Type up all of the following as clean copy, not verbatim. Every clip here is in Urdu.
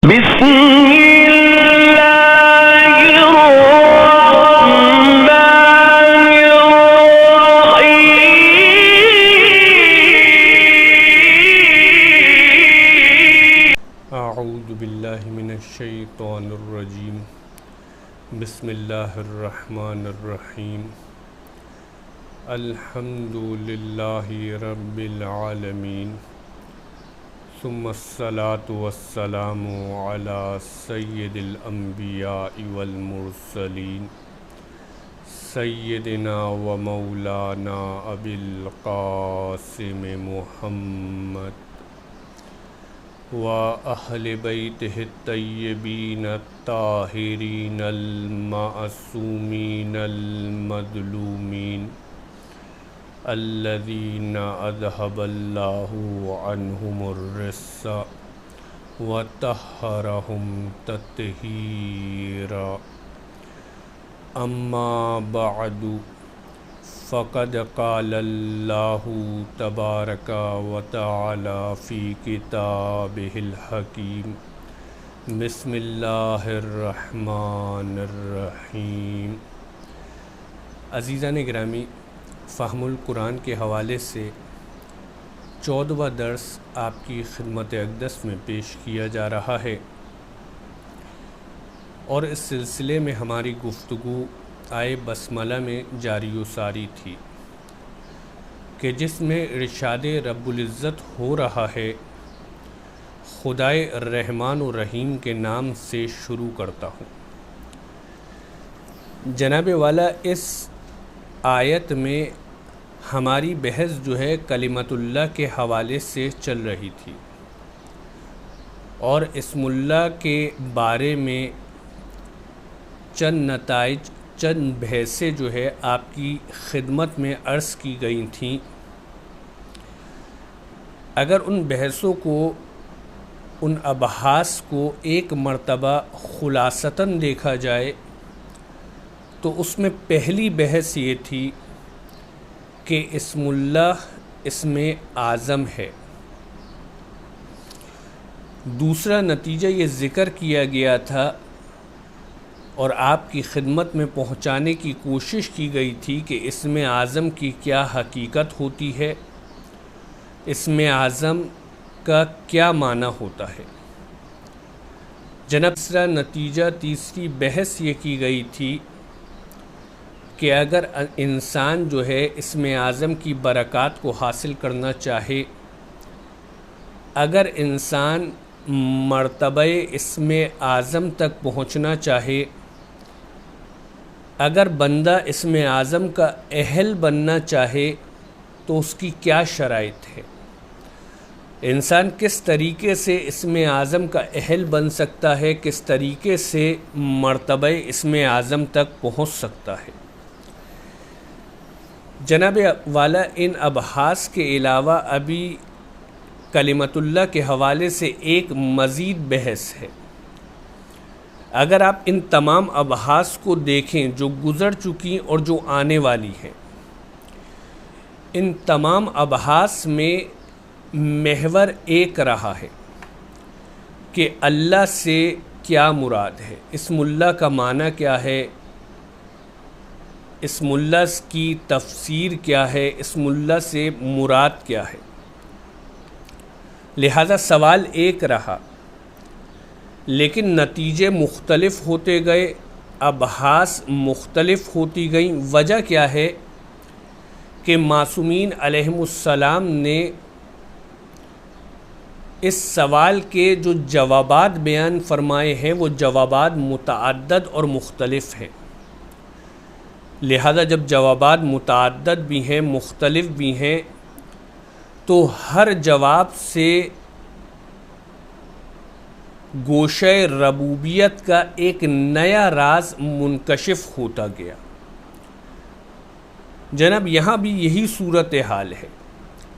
بسم اللہ الرحمن الرحیم اعوذ باللہ من الشیطان الرجیم بسم اللہ الرحمن الرحیم الحمد للہ رب العالمین ثم الصلاة والسلام علی سید الانبیاء والمرسلین سیدنا و مولانا ابی القاسم محمد وَأَهْلِ بَيْتِهِ الطَّيِّبِينَ الطَّاهِرِينَ الْمَعْصُومِينَ الْمَظْلُومِينَ الَّذِينَ أَذْهَبَ اللَّهُ عَنْهُمُ الرِّجْسَ وَطَهَّرَهُمْ تَطْهِيرًا أَمَّا بَعْدُ فقد قال اللہ تبارک و تعالی فی کتابہ الحکیم بسم اللہ الرحمن الرحیم۔ عزیزان گرامی، فہم القرآن کے حوالے سے 14واں درس آپ کی خدمت اقدس میں پیش کیا جا رہا ہے، اور اس سلسلے میں ہماری گفتگو آئے بسملہ میں جاری و ساری تھی کہ جس میں ارشاد رب العزت ہو رہا ہے خدائے رحمان و رحیم کے نام سے شروع کرتا ہوں۔ جناب والا، اس آیت میں ہماری بحث جو ہے کلمت اللہ کے حوالے سے چل رہی تھی، اور اسم اللہ کے بارے میں چند نتائج، چند بحثیں جو ہے آپ کی خدمت میں عرض کی گئی تھیں۔ اگر ان بحثوں کو، ان ابحاث کو ایک مرتبہ خلاصتاً دیکھا جائے تو اس میں پہلی بحث یہ تھی کہ اسم اللہ اسم اعظم ہے۔ دوسرا نتیجہ یہ ذکر کیا گیا تھا اور آپ کی خدمت میں پہنچانے کی کوشش کی گئی تھی کہ اسم اعظم کی کیا حقیقت ہوتی ہے، اسم اعظم کا کیا معنی ہوتا ہے۔ جناب تیسرا نتیجہ، تیسری بحث یہ کی گئی تھی کہ اگر انسان جو ہے اسم اعظم کی برکات کو حاصل کرنا چاہے، اگر انسان مرتبہ اسم اعظم تک پہنچنا چاہے، اگر بندہ اسم اعظم کا اہل بننا چاہے تو اس کی کیا شرائط ہے، انسان کس طریقے سے اسم اعظم کا اہل بن سکتا ہے، کس طریقے سے مرتبہ اسم اعظم تک پہنچ سکتا ہے۔ جناب والا، ان ابحاث کے علاوہ ابھی کلمت اللہ کے حوالے سے ایک مزید بحث ہے۔ اگر آپ ان تمام ابحاث کو دیکھیں جو گزر چکی اور جو آنے والی ہیں، ان تمام ابحاث میں محور ایک رہا ہے کہ اللہ سے کیا مراد ہے، اسم اللہ کا معنی کیا ہے، اسم اللہ کی تفسیر کیا ہے، اسم اللہ سے مراد کیا ہے۔ لہذا سوال ایک رہا، لیکن نتیجے مختلف ہوتے گئے، ابحاث مختلف ہوتی گئیں۔ وجہ کیا ہے کہ معصومین علیہم السلام نے اس سوال کے جو جوابات بیان فرمائے ہیں وہ جوابات متعدد اور مختلف ہیں۔ لہذا جب جوابات متعدد بھی ہیں، مختلف بھی ہیں، تو ہر جواب سے گوشہ ربوبیت کا ایک نیا راز منکشف ہوتا گیا۔ جناب یہاں بھی یہی صورتحال ہے۔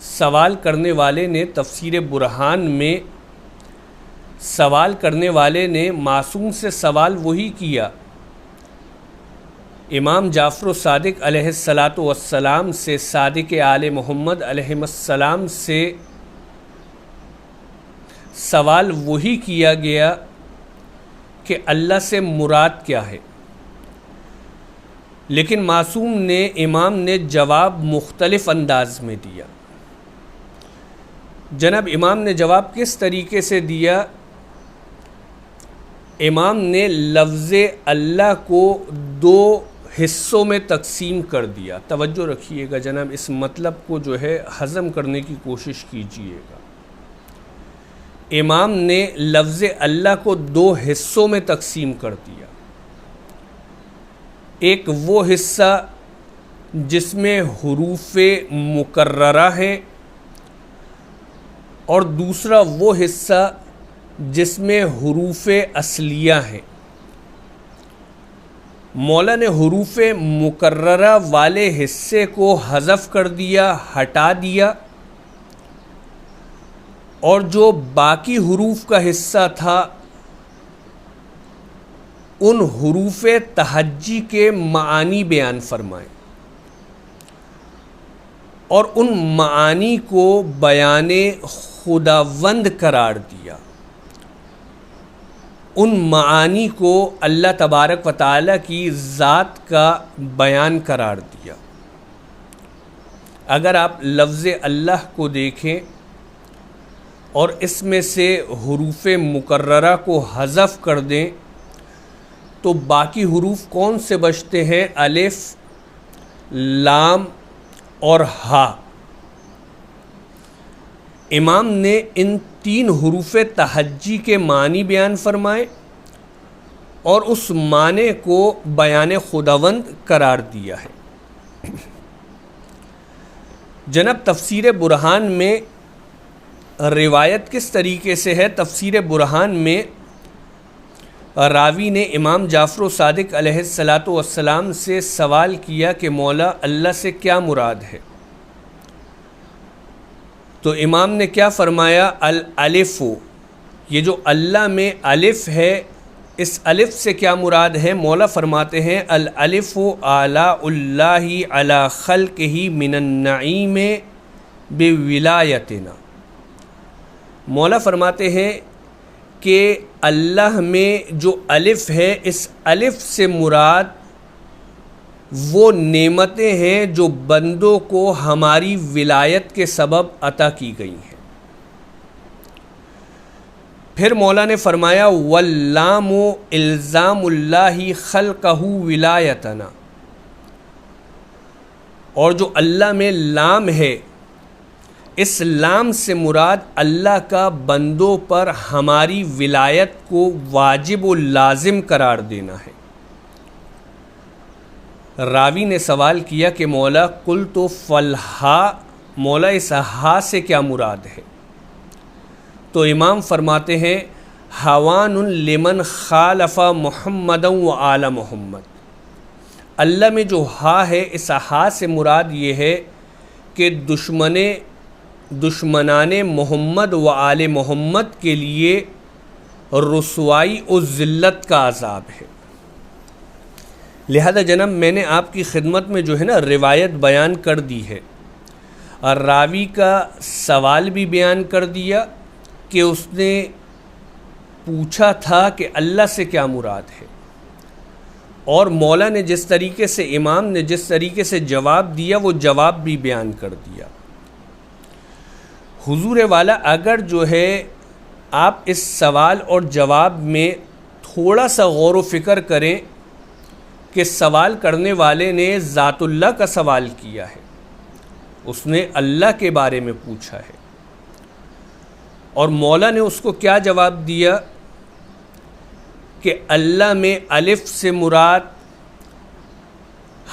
سوال کرنے والے نے تفسیر برہان میں، سوال کرنے والے نے معصوم سے سوال وہی کیا، امام جعفر صادق علیہ السلام سے، صادق آل محمد علیہ السلام سے سوال وہی کیا گیا کہ اللہ سے مراد کیا ہے، لیکن معصوم نے امام نے جواب مختلف انداز میں دیا۔ جناب امام نے جواب کس طریقے سے دیا؟ امام نے لفظ اللہ کو دو حصوں میں تقسیم کر دیا۔ توجہ رکھیے گا جناب، اس مطلب کو جو ہے ہضم کرنے کی کوشش کیجیے گا۔ امام نے لفظ اللہ کو دو حصوں میں تقسیم کر دیا۔ ایک وہ حصہ جس میں حروف مکررہ ہیں، اور دوسرا وہ حصہ جس میں حروف اصلیہ ہیں۔ مولا نے حروف مکررہ والے حصے کو حذف کر دیا، ہٹا دیا، اور جو باقی حروف کا حصہ تھا ان حروف تہجی کے معانی بیان فرمائے، اور ان معانی کو بیان خداوند قرار دیا، ان معانی کو اللہ تبارک و تعالیٰ کی ذات کا بیان قرار دیا۔ اگر آپ لفظ اللہ کو دیکھیں اور اس میں سے حروف مکررہ کو حذف کر دیں تو باقی حروف کون سے بچتے ہیں؟ الف، لام اور ہا۔ امام نے ان تین حروف تہجی کے معنی بیان فرمائے اور اس معنی کو بیان خداوند قرار دیا ہے۔ جناب تفسیر برہان میں روایت کس طریقے سے ہے؟ تفسیر برہان میں راوی نے امام جعفر صادق علیہ السلام سے سوال کیا کہ مولا اللہ سے کیا مراد ہے؟ تو امام نے کیا فرمایا؟ الالف، یہ جو اللہ میں الف ہے اس الف سے کیا مراد ہے؟ مولا فرماتے ہیں الالف آلاء اللہ علی خلقہ من النعیم بولایتنا۔ مولا فرماتے ہیں کہ اللہ میں جو الف ہے اس الف سے مراد وہ نعمتیں ہیں جو بندوں کو ہماری ولایت کے سبب عطا کی گئی ہیں۔ پھر مولا نے فرمایا واللام الزام اللہ خلقہ ولایتنا، اور جو اللہ میں لام ہے اس لام سے مراد اللہ کا بندوں پر ہماری ولایت کو واجب و لازم قرار دینا ہے۔ راوی نے سوال کیا کہ مولا قلت فالہا، مولا اس ہا سے کیا مراد ہے؟ تو امام فرماتے ہیں ہوان لمن خالف محمد و آل محمد۔ اللہ میں جو ہا ہے اس ہا سے مراد یہ ہے کہ دشمنان محمد و آل محمد کے لیے رسوائی و ذلت کا عذاب ہے۔ لہذا جناب میں نے آپ کی خدمت میں جو ہے نا روایت بیان کر دی ہے، اور راوی کا سوال بھی بیان کر دیا کہ اس نے پوچھا تھا کہ اللہ سے کیا مراد ہے، اور مولا نے جس طریقے سے امام نے جس طریقے سے جواب دیا وہ جواب بھی بیان کر دیا۔ حضور والا اگر جو ہے آپ اس سوال اور جواب میں تھوڑا سا غور و فکر کریں کہ سوال کرنے والے نے ذات اللہ کا سوال کیا ہے، اس نے اللہ کے بارے میں پوچھا ہے، اور مولا نے اس کو کیا جواب دیا کہ اللہ میں الف سے مراد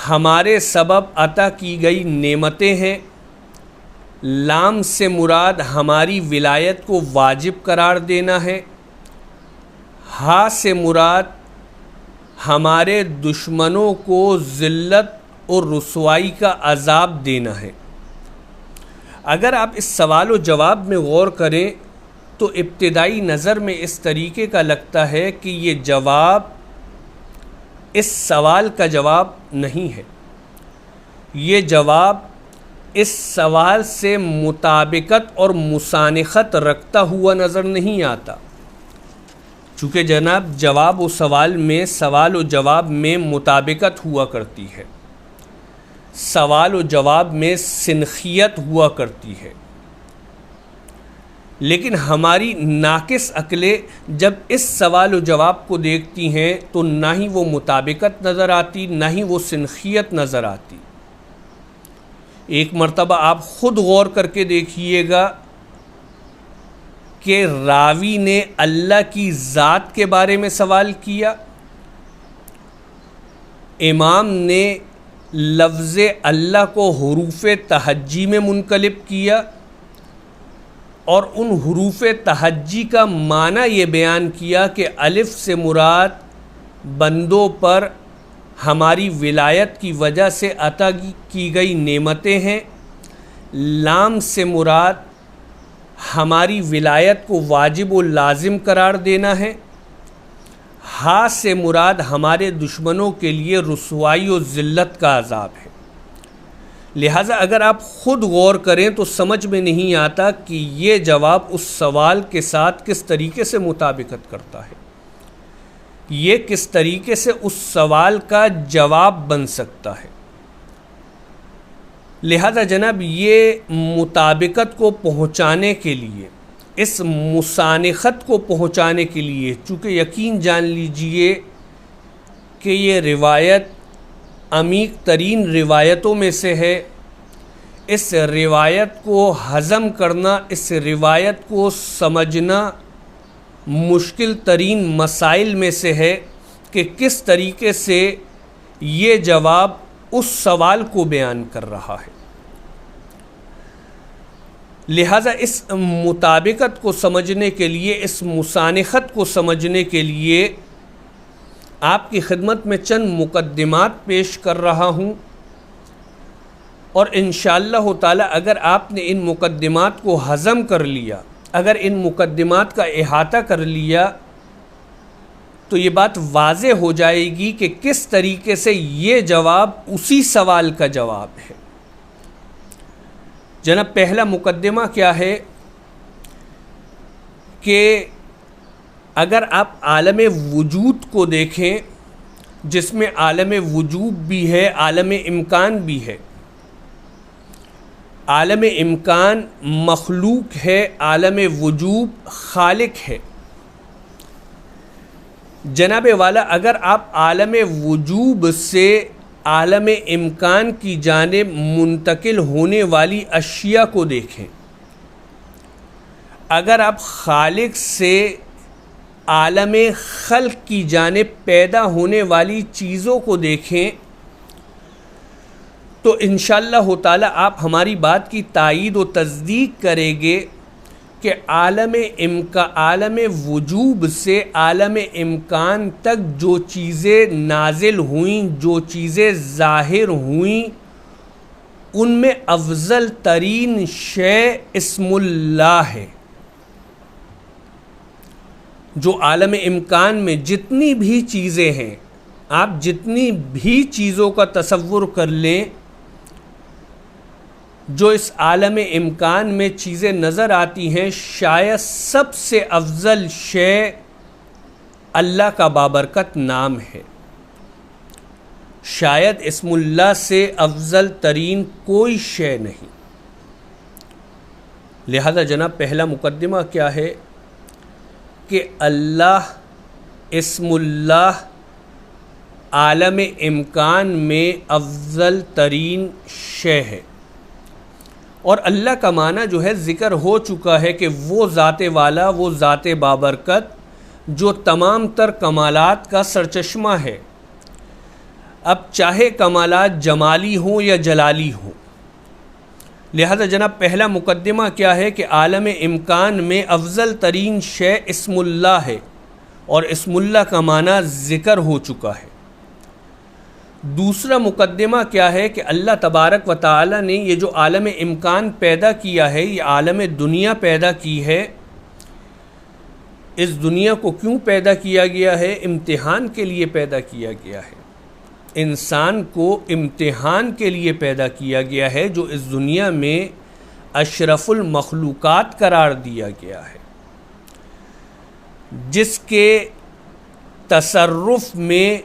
ہمارے سبب عطا کی گئی نعمتیں ہیں، لام سے مراد ہماری ولایت کو واجب قرار دینا ہے، ہا سے مراد ہمارے دشمنوں کو ذلت اور رسوائی کا عذاب دینا ہے۔ اگر آپ اس سوال و جواب میں غور کریں تو ابتدائی نظر میں اس طریقے کا لگتا ہے کہ یہ جواب اس سوال کا جواب نہیں ہے، یہ جواب اس سوال سے مطابقت اور مسانخت رکھتا ہوا نظر نہیں آتا، چونکہ جناب جواب و سوال و جواب میں مطابقت ہوا کرتی ہے، سوال و جواب میں سنخیت ہوا کرتی ہے، لیکن ہماری ناقص عقلیں جب اس سوال و جواب کو دیکھتی ہیں تو نہ ہی وہ مطابقت نظر آتی، نہ ہی وہ سنخیت نظر آتی۔ ایک مرتبہ آپ خود غور کر کے دیکھیے گا کہ راوی نے اللہ کی ذات کے بارے میں سوال کیا، امام نے لفظ اللہ کو حروف تہجی میں منقلب کیا اور ان حروف تہجی کا معنی یہ بیان کیا کہ الف سے مراد بندوں پر ہماری ولایت کی وجہ سے عطا کی گئی نعمتیں ہیں، لام سے مراد ہماری ولایت کو واجب و لازم قرار دینا ہے، ہا سے مراد ہمارے دشمنوں کے لیے رسوائی و ذلت کا عذاب ہے۔ لہٰذا اگر آپ خود غور کریں تو سمجھ میں نہیں آتا کہ یہ جواب اس سوال کے ساتھ کس طریقے سے مطابقت کرتا ہے، یہ کس طریقے سے اس سوال کا جواب بن سکتا ہے۔ لہذا جناب یہ مطابقت کو پہنچانے کے لیے، اس مسانخت کو پہنچانے کے لیے، چونکہ یقین جان لیجئے کہ یہ روایت عمیق ترین روایتوں میں سے ہے، اس روایت کو ہضم کرنا، اس روایت کو سمجھنا مشکل ترین مسائل میں سے ہے کہ کس طریقے سے یہ جواب اس سوال کو بیان کر رہا ہے۔ لہٰذا اس مطابقت کو سمجھنے کے لیے، اس مسانخت کو سمجھنے کے لیے آپ کی خدمت میں چند مقدمات پیش کر رہا ہوں، اور انشاءاللہ تعالی اگر آپ نے ان مقدمات کو ہضم کر لیا، اگر ان مقدمات کا احاطہ کر لیا تو یہ بات واضح ہو جائے گی کہ کس طریقے سے یہ جواب اسی سوال کا جواب ہے۔ جناب پہلا مقدمہ کیا ہے کہ اگر آپ عالم وجود کو دیکھیں، جس میں عالم وجود بھی ہے، عالم امکان بھی ہے، عالم امکان مخلوق ہے، عالم وجود خالق ہے۔ جناب والا اگر آپ عالم وجوب سے عالم امکان کی جانب منتقل ہونے والی اشیاء کو دیکھیں، اگر آپ خالق سے عالم خلق کی جانب پیدا ہونے والی چیزوں کو دیکھیں تو انشاءاللہ تعالی آپ ہماری بات کی تائید و تصدیق کریں گے کہ عالم وجوب سے عالم امکان تک جو چیزیں نازل ہوئیں، جو چیزیں ظاہر ہوئیں، ان میں افضل ترین شے اسم اللہ ہے۔ جو عالم امکان میں جتنی بھی چیزیں ہیں، آپ جتنی بھی چیزوں کا تصور کر لیں، جو اس عالم امکان میں چیزیں نظر آتی ہیں، شاید سب سے افضل شے اللہ کا بابرکت نام ہے۔ شاید اسم اللہ سے افضل ترین کوئی شے نہیں۔ لہذا جناب پہلا مقدمہ کیا ہے کہ اللہ، اسم اللہ عالم امکان میں افضل ترین شے ہے، اور اللہ کا معنی جو ہے ذکر ہو چکا ہے کہ وہ ذات والا، وہ ذات بابرکت جو تمام تر کمالات کا سرچشمہ ہے، اب چاہے کمالات جمالی ہوں یا جلالی ہوں۔ لہذا جناب پہلا مقدمہ کیا ہے کہ عالم امکان میں افضل ترین شے اسم اللہ ہے، اور اسم اللہ کا معنی ذکر ہو چکا ہے۔ دوسرا مقدمہ کیا ہے کہ اللہ تبارک و تعالی نے یہ جو عالم امکان پیدا کیا ہے، یہ عالم دنیا پیدا کی ہے، اس دنیا کو کیوں پیدا کیا گیا ہے؟ امتحان کے لیے پیدا کیا گیا ہے۔ انسان کو امتحان کے لیے پیدا کیا گیا ہے، جو اس دنیا میں اشرف المخلوقات قرار دیا گیا ہے۔ جس کے تصرف میں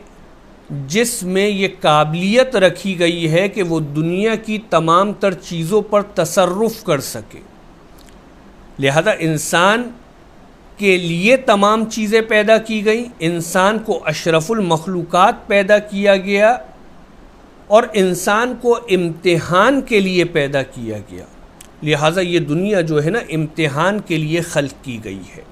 جس میں یہ قابلیت رکھی گئی ہے کہ وہ دنیا کی تمام تر چیزوں پر تصرف کر سکے. لہذا انسان کے لیے تمام چیزیں پیدا کی گئیں، انسان کو اشرف المخلوقات پیدا کیا گیا اور انسان کو امتحان کے لیے پیدا کیا گیا. لہٰذا یہ دنیا جو ہے نا امتحان کے لیے خلق کی گئی ہے.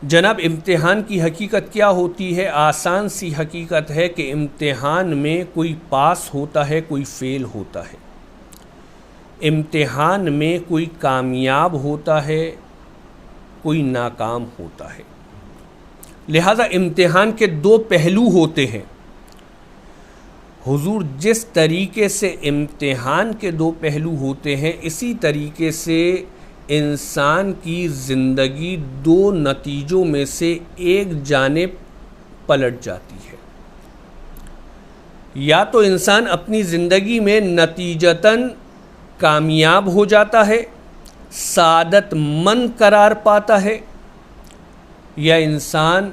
جناب امتحان کی حقیقت کیا ہوتی ہے؟ آسان سی حقیقت ہے کہ امتحان میں کوئی پاس ہوتا ہے، کوئی فیل ہوتا ہے. امتحان میں کوئی کامیاب ہوتا ہے، کوئی ناکام ہوتا ہے. لہذا امتحان کے دو پہلو ہوتے ہیں. حضور جس طریقے سے امتحان کے دو پہلو ہوتے ہیں، اسی طریقے سے انسان کی زندگی دو نتیجوں میں سے ایک جانب پلٹ جاتی ہے. یا تو انسان اپنی زندگی میں نتیجتاً کامیاب ہو جاتا ہے، سعادت مند قرار پاتا ہے، یا انسان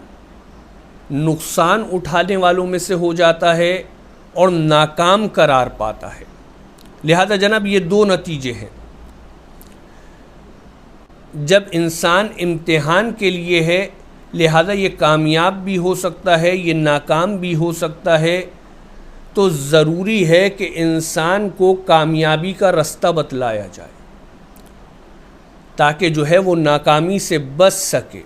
نقصان اٹھانے والوں میں سے ہو جاتا ہے اور ناکام قرار پاتا ہے. لہذا جناب یہ دو نتیجے ہیں. جب انسان امتحان کے لیے ہے، لہذا یہ کامیاب بھی ہو سکتا ہے، یہ ناکام بھی ہو سکتا ہے، تو ضروری ہے کہ انسان کو کامیابی کا رستہ بتلایا جائے تاکہ جو ہے وہ ناکامی سے بچ سکے.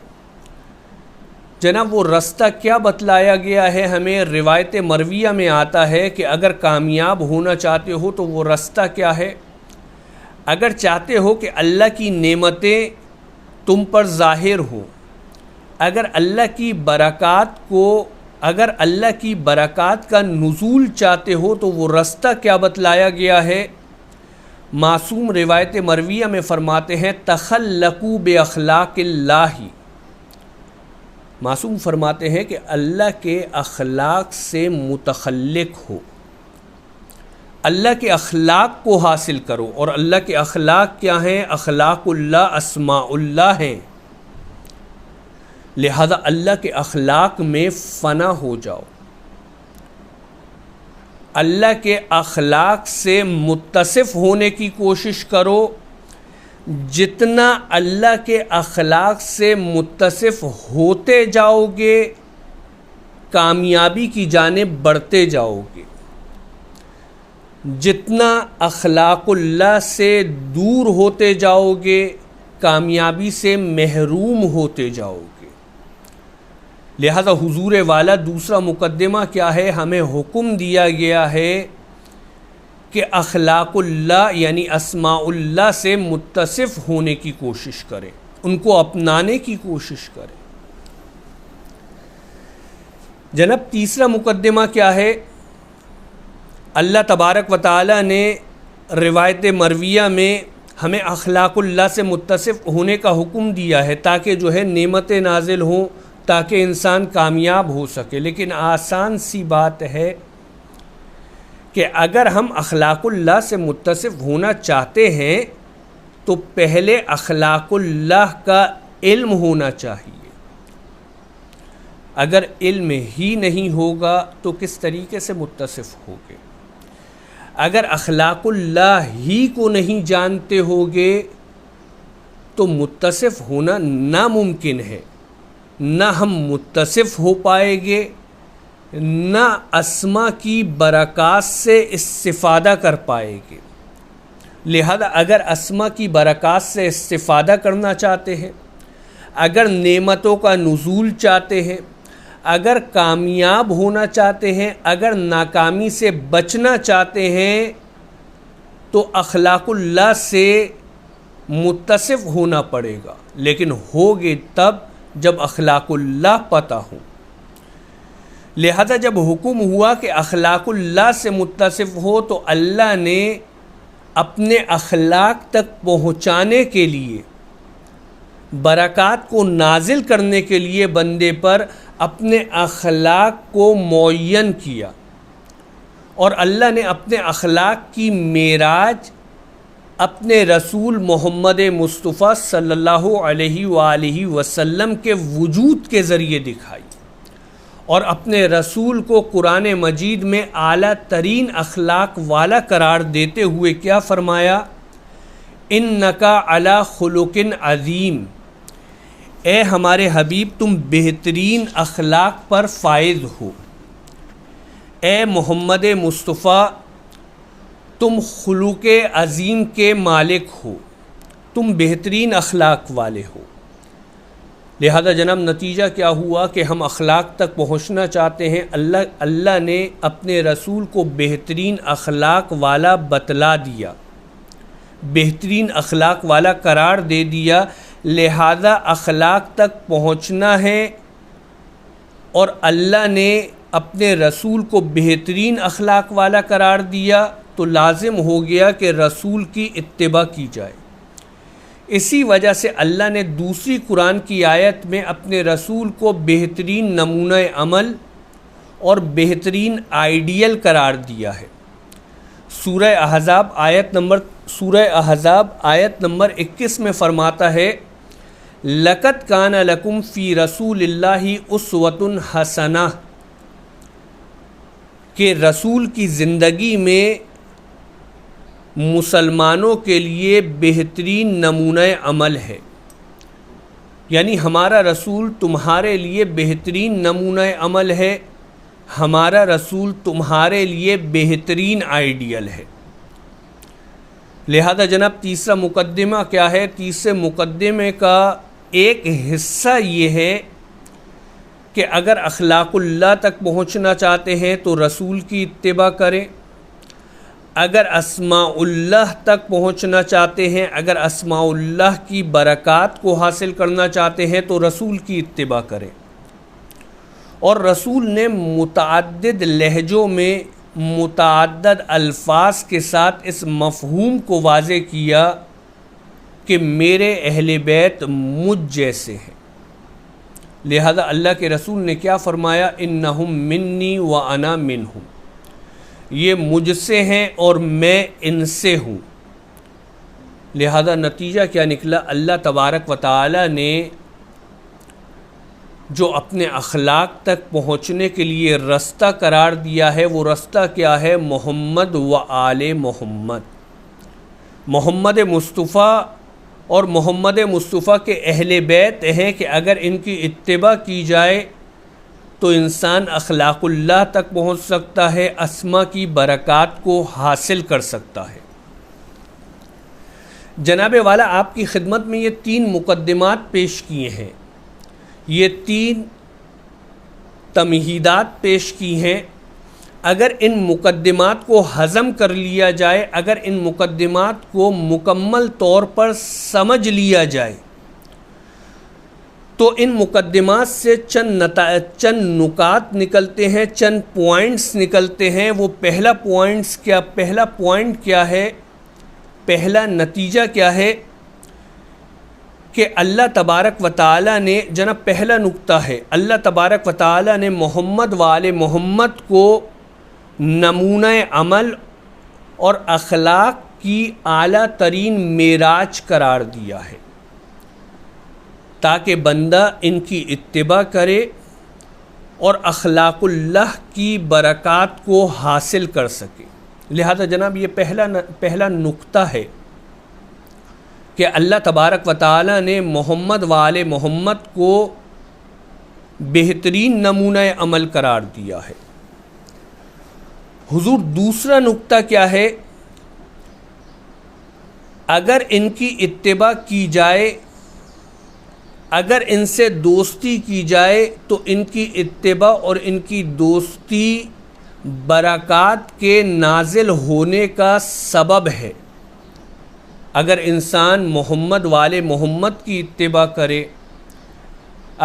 جناب وہ رستہ کیا بتلایا گیا ہے ہمیں؟ روایت مرویہ میں آتا ہے کہ اگر کامیاب ہونا چاہتے ہو تو وہ رستہ کیا ہے؟ اگر چاہتے ہو کہ اللہ کی نعمتیں تم پر ظاہر ہوں، اگر اللہ کی برکات کا نزول چاہتے ہو تو وہ رستہ کیا بتلایا گیا ہے؟ معصوم روایت مرویہ میں فرماتے ہیں تخلقوا باخلاق اللہ. معصوم فرماتے ہیں کہ اللہ کے اخلاق سے متخلق ہو، اللہ کے اخلاق کو حاصل کرو. اور اللہ کے اخلاق کیا ہیں؟ اخلاق اللہ اسماء اللہ ہیں. لہذا اللہ کے اخلاق میں فنا ہو جاؤ، اللہ کے اخلاق سے متصف ہونے کی کوشش کرو. جتنا اللہ کے اخلاق سے متصف ہوتے جاؤ گے کامیابی کی جانب بڑھتے جاؤ گے. جتنا اخلاق اللہ سے دور ہوتے جاؤ گے کامیابی سے محروم ہوتے جاؤ گے. لہذا حضور والا دوسرا مقدمہ کیا ہے؟ ہمیں حکم دیا گیا ہے کہ اخلاق اللہ یعنی اسماء اللہ سے متصف ہونے کی کوشش کریں، ان کو اپنانے کی کوشش کریں. جناب تیسرا مقدمہ کیا ہے؟ اللہ تبارک و تعالی نے روایت مرویہ میں ہمیں اخلاق اللہ سے متصف ہونے کا حکم دیا ہے تاکہ جو ہے نعمتیں نازل ہوں، تاکہ انسان کامیاب ہو سکے. لیکن آسان سی بات ہے کہ اگر ہم اخلاق اللہ سے متصف ہونا چاہتے ہیں تو پہلے اخلاق اللہ کا علم ہونا چاہیے. اگر علم ہی نہیں ہوگا تو کس طریقے سے متصف ہوگے؟ اگر اخلاق اللہ ہی کو نہیں جانتے ہوگے تو متصف ہونا ناممکن ہے. نہ ہم متصف ہو پائیں گے، نہ اسما کی برکات سے استفادہ کر پائیں گے. لہذا اگر اسما کی برکات سے استفادہ کرنا چاہتے ہیں، اگر نعمتوں کا نزول چاہتے ہیں، اگر کامیاب ہونا چاہتے ہیں، اگر ناکامی سے بچنا چاہتے ہیں تو اخلاق اللہ سے متصف ہونا پڑے گا. لیکن ہوگے تب جب اخلاق اللہ پتہ ہو. لہذا جب حکم ہوا کہ اخلاق اللہ سے متصف ہو تو اللہ نے اپنے اخلاق تک پہنچانے کے لیے، برکات کو نازل کرنے کے لیے بندے پر اپنے اخلاق کو معین کیا. اور اللہ نے اپنے اخلاق کی معراج اپنے رسول محمد مصطفیٰ صلی اللہ علیہ وآلہ وسلم کے وجود کے ذریعے دکھائی، اور اپنے رسول کو قرآن مجید میں اعلیٰ ترین اخلاق والا قرار دیتے ہوئے کیا فرمایا؟ اِنَّكَ عَلَىٰ خُلُقٍ عَظِيمٍ، اے ہمارے حبیب تم بہترین اخلاق پر فائز ہو، اے محمد مصطفیٰ تم خلوق عظیم کے مالک ہو، تم بہترین اخلاق والے ہو۔ لہذا جناب نتیجہ کیا ہوا کہ ہم اخلاق تک پہنچنا چاہتے ہیں، اللہ نے اپنے رسول کو بہترین اخلاق والا بتلا دیا، بہترین اخلاق والا قرار دے دیا، لہذا اخلاق تک پہنچنا ہے، اور اللہ نے اپنے رسول کو بہترین اخلاق والا قرار دیا تو لازم ہو گیا کہ رسول کی اتباع کی جائے۔ اسی وجہ سے اللہ نے دوسری قرآن کی آیت میں اپنے رسول کو بہترین نمونہ عمل اور بہترین آئیڈیل قرار دیا ہے۔ سورہ احزاب آیت نمبر 21 میں فرماتا ہے لَقَدْ كَانَ لَكُمْ فِي رَسُولِ اللَّهِ أُسْوَةٌ حَسَنَةٌ، کہ رسول کی زندگی میں مسلمانوں کے لیے بہترین نمونہ عمل ہے، یعنی ہمارا رسول تمہارے لیے بہترین نمونہ عمل ہے، ہمارا رسول تمہارے لیے بہترین آئیڈیل ہے۔ لہذا جناب تیسرا مقدمہ کیا ہے؟ تیسرے مقدمے کا ایک حصہ یہ ہے کہ اگر اخلاق اللہ تک پہنچنا چاہتے ہیں تو رسول کی اتباع کریں، اگر اسماء اللہ تک پہنچنا چاہتے ہیں، اگر اسماء اللہ کی برکات کو حاصل کرنا چاہتے ہیں تو رسول کی اتباع کریں۔ اور رسول نے متعدد لہجوں میں متعدد الفاظ کے ساتھ اس مفہوم کو واضح کیا کہ میرے اہل بیت مجھ جیسے ہیں۔ لہذا اللہ کے رسول نے کیا فرمایا؟ انہم منی وانا منہم، یہ مجھ سے ہیں اور میں ان سے ہوں۔ لہذا نتیجہ کیا نکلا؟ اللہ تبارک و تعالی نے جو اپنے اخلاق تک پہنچنے کے لیے رستہ قرار دیا ہے، وہ رستہ کیا ہے؟ محمد و آل محمد، محمد مصطفیٰ اور محمد مصطفیٰ کے اہل بیت ہیں کہ اگر ان کی اتباع کی جائے تو انسان اخلاق اللہ تک پہنچ سکتا ہے، اسما کی برکات کو حاصل کر سکتا ہے۔ جناب والا آپ کی خدمت میں یہ 3 مقدمات پیش کیے ہیں، یہ 3 تمہیدات پیش کی ہیں۔ اگر ان مقدمات کو ہضم کر لیا جائے، اگر ان مقدمات کو مکمل طور پر سمجھ لیا جائے تو ان مقدمات سے چند نکات نکلتے ہیں، چند پوائنٹس نکلتے ہیں۔ وہ پہلا پوائنٹ کیا ہے؟ پہلا نتیجہ کیا ہے کہ اللہ تبارک و تعالی نے، جناب پہلا نقطہ ہے، اللہ تبارک و تعالی نے محمد و آل محمد کو نمونہ عمل اور اخلاق کی اعلیٰ ترین معراج قرار دیا ہے تاکہ بندہ ان کی اتباع کرے اور اخلاق اللہ کی برکات کو حاصل کر سکے۔ لہذا جناب یہ پہلا نقطہ ہے کہ اللہ تبارک و تعالی نے محمد و آل محمد کو بہترین نمونہ عمل قرار دیا ہے۔ حضور دوسرا نقطہ کیا ہے؟ اگر ان کی اتباع کی جائے، اگر ان سے دوستی کی جائے تو ان کی اتباع اور ان کی دوستی برکات کے نازل ہونے کا سبب ہے۔ اگر انسان محمد و آل محمد کی اتباع کرے،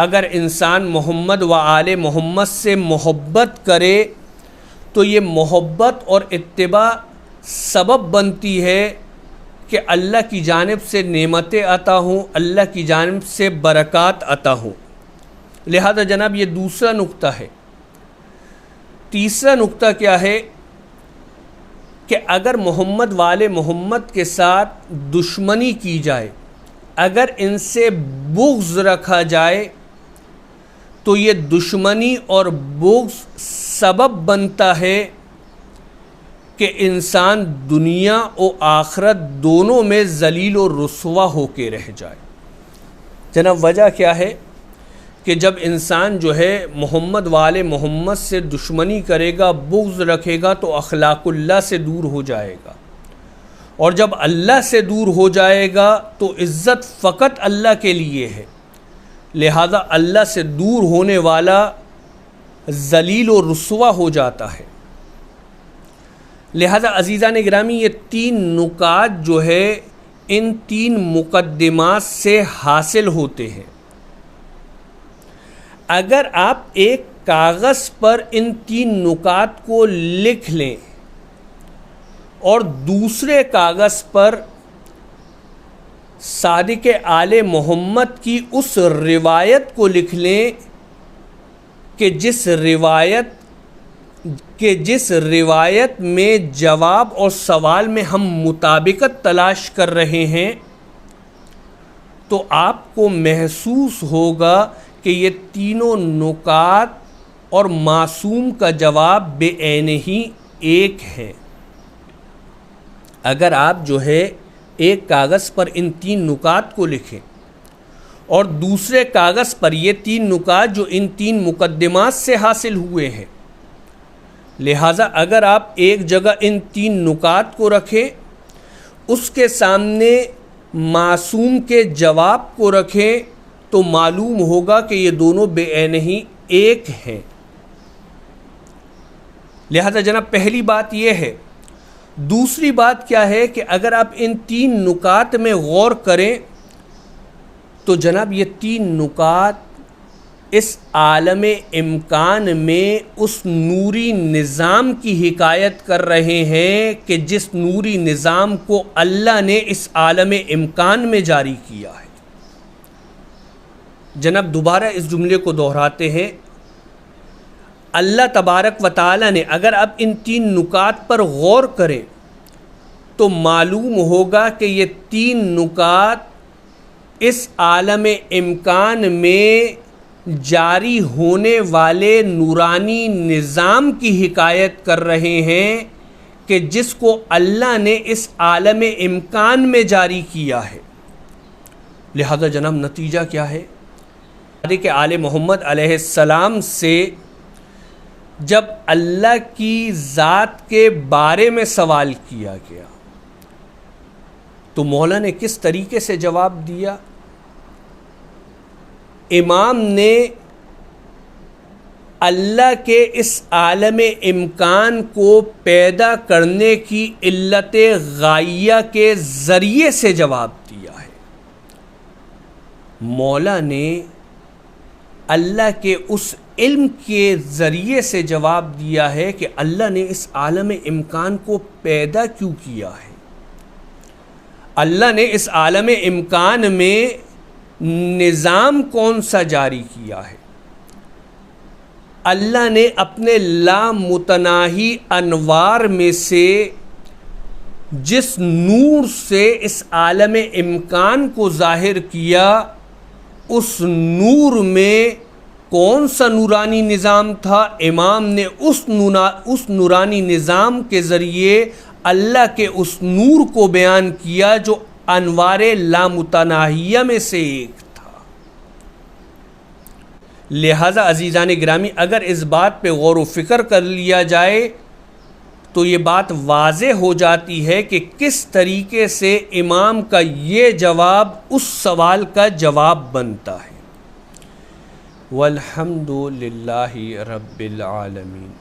اگر انسان محمد و آل محمد سے محبت کرے تو یہ محبت اور اتباع سبب بنتی ہے کہ اللہ کی جانب سے نعمتیں عطا ہوں، اللہ کی جانب سے برکات عطا ہوں۔ لہذا جناب یہ دوسرا نقطہ ہے۔ تیسرا نقطہ کیا ہے کہ اگر محمد والے محمد کے ساتھ دشمنی کی جائے، اگر ان سے بغض رکھا جائے، تو یہ دشمنی اور بغض سبب بنتا ہے کہ انسان دنیا و آخرت دونوں میں ذلیل و رسوا ہو کے رہ جائے۔ جناب وجہ کیا ہے کہ جب انسان جو ہے محمد والے محمد سے دشمنی کرے گا، بغض رکھے گا، تو اخلاق اللہ سے دور ہو جائے گا، اور جب اللہ سے دور ہو جائے گا تو عزت فقط اللہ کے لیے ہے، لہذا اللہ سے دور ہونے والا ذلیل و رسوا ہو جاتا ہے۔ لہذا عزیزان گرامی، یہ 3 نکات جو ہے ان 3 مقدمات سے حاصل ہوتے ہیں۔ اگر آپ ایک کاغذ پر ان 3 نکات کو لکھ لیں اور دوسرے کاغذ پر صادق آل محمد کی اس روایت کو لکھ لیں کہ جس روایت میں جواب اور سوال میں ہم مطابقت تلاش کر رہے ہیں، تو آپ کو محسوس ہوگا کہ یہ تینوں نکات اور معصوم کا جواب بے عین ہی ایک ہے۔ اگر آپ جو ہے ایک کاغذ پر ان 3 نکات کو لکھیں اور دوسرے کاغذ پر یہ 3 نکات جو ان 3 مقدمات سے حاصل ہوئے ہیں، لہٰذا اگر آپ ایک جگہ ان 3 نکات کو رکھیں، اس کے سامنے معصوم کے جواب کو رکھیں، تو معلوم ہوگا کہ یہ دونوں بے عین ہی ایک ہیں۔ لہذا جناب پہلی بات یہ ہے۔ دوسری بات کیا ہے کہ اگر آپ ان 3 نکات میں غور کریں تو جناب یہ 3 نکات اس عالم امکان میں اس نوری نظام کی حکایت کر رہے ہیں کہ جس نوری نظام کو اللہ نے اس عالم امکان میں جاری کیا ہے۔ جناب دوبارہ اس جملے کو دہراتے ہیں، اللہ تبارک و تعالی نے، اگر آپ ان 3 نکات پر غور کریں تو معلوم ہوگا کہ یہ 3 نکات اس عالم امکان میں جاری ہونے والے نورانی نظام کی حکایت کر رہے ہیں کہ جس کو اللہ نے اس عالم امکان میں جاری کیا ہے۔ لہذا جناب نتیجہ کیا ہے کہ آل محمد علیہ السلام سے جب اللہ کی ذات کے بارے میں سوال کیا گیا تو مولا نے کس طریقے سے جواب دیا؟ امام نے اللہ کے اس عالم امکان کو پیدا کرنے کی علت غائیہ کے ذریعے سے جواب دیا ہے۔ مولا نے اللہ کے اس علم کے ذریعے سے جواب دیا ہے کہ اللہ نے اس عالم امکان کو پیدا کیوں کیا ہے۔ اللہ نے اس عالم امکان میں نظام کون سا جاری کیا ہے؟ اللہ نے اپنے لامتناہی انوار میں سے جس نور سے اس عالم امکان کو ظاہر کیا، اس نور میں کون سا نورانی نظام تھا؟ امام نے اس نورانی نظام کے ذریعے اللہ کے اس نور کو بیان کیا جو انوار لامتناہیہ میں سے ایک تھا۔ لہذا عزیزان گرامی، اگر اس بات پہ غور و فکر کر لیا جائے تو یہ بات واضح ہو جاتی ہے کہ کس طریقے سے امام کا یہ جواب اس سوال کا جواب بنتا ہے۔ والحمد للہ رب العالمین۔